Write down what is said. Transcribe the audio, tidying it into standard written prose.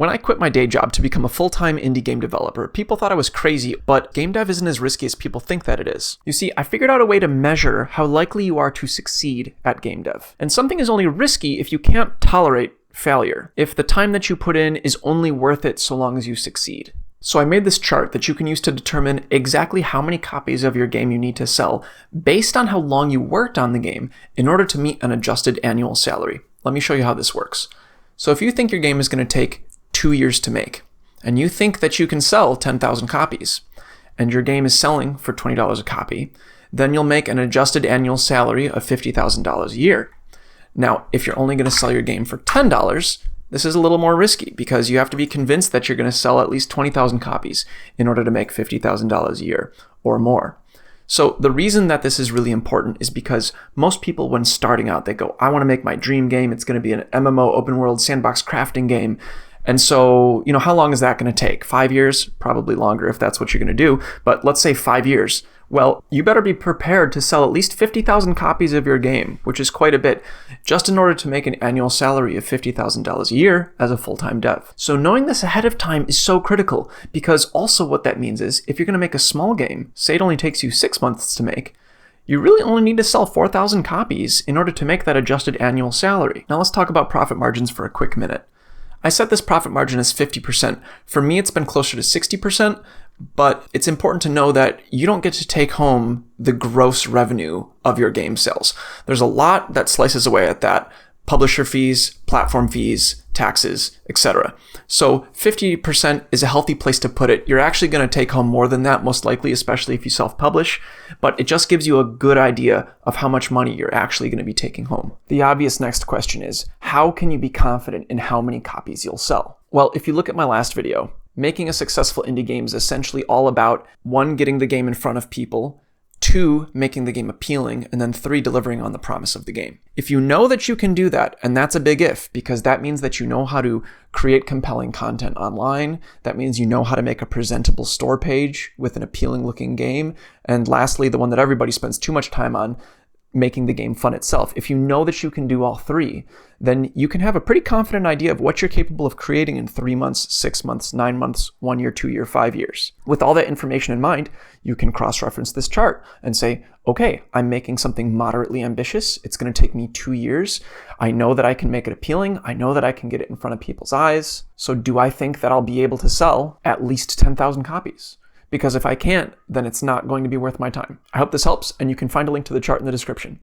When I quit my day job to become a full-time indie game developer, people thought I was crazy, but game dev isn't as risky as people think that it is. You see, I figured out a way to measure how likely you are to succeed at game dev. And something is only risky if you can't tolerate failure, if the time that you put in is only worth it so long as you succeed. So I made this chart that you can use to determine exactly how many copies of your game you need to sell based on how long you worked on the game in order to meet an adjusted annual salary. Let me show you how this works. So if you think your game is going to take 2 years to make, and you think that you can sell 10,000 copies, and your game is selling for $20 a copy, then you'll make an adjusted annual salary of $50,000 a year. Now, if you're only going to sell your game for $10, this is a little more risky because you have to be convinced that you're going to sell at least 20,000 copies in order to make $50,000 a year or more. So the reason that this is really important is because most people, when starting out, they go, I want to make my dream game. It's going to be an MMO open world sandbox crafting game. And so, how long is that going to take? 5 years? Probably longer if that's what you're going to do. But let's say 5 years. Well, you better be prepared to sell at least 50,000 copies of your game, which is quite a bit, just in order to make an annual salary of $50,000 a year as a full-time dev. So knowing this ahead of time is so critical, because also what that means is if you're going to make a small game, say it only takes you 6 months to make, you really only need to sell 4,000 copies in order to make that adjusted annual salary. Now let's talk about profit margins for a quick minute. I set this profit margin as 50%. For me, it's been closer to 60%, but it's important to know that you don't get to take home the gross revenue of your game sales. There's a lot that slices away at that. Publisher fees, platform fees, taxes, etc. So 50% is a healthy place to put it. You're actually going to take home more than that, most likely, especially if you self-publish, but it just gives you a good idea of how much money you're actually going to be taking home. The obvious next question is, how can you be confident in how many copies you'll sell? Well, if you look at my last video, making a successful indie game is essentially all about 1, getting the game in front of people, 2, making the game appealing, and then 3, delivering on the promise of the game. If you know that you can do that, and that's a big if, because that means that you know how to create compelling content online, that means you know how to make a presentable store page with an appealing looking game, and lastly, the one that everybody spends too much time on, making the game fun itself. If you know that you can do all 3, then you can have a pretty confident idea of what you're capable of creating in 3 months, 6 months, 9 months, 1 year, 2 year, 5 years. With all that information in mind, you can cross-reference this chart and say, okay, I'm making something moderately ambitious. It's going to take me 2 years. I know that I can make it appealing. I know that I can get it in front of people's eyes. So do I think that I'll be able to sell at least 10,000 copies? Because if I can't, then it's not going to be worth my time. I hope this helps, and you can find a link to the chart in the description.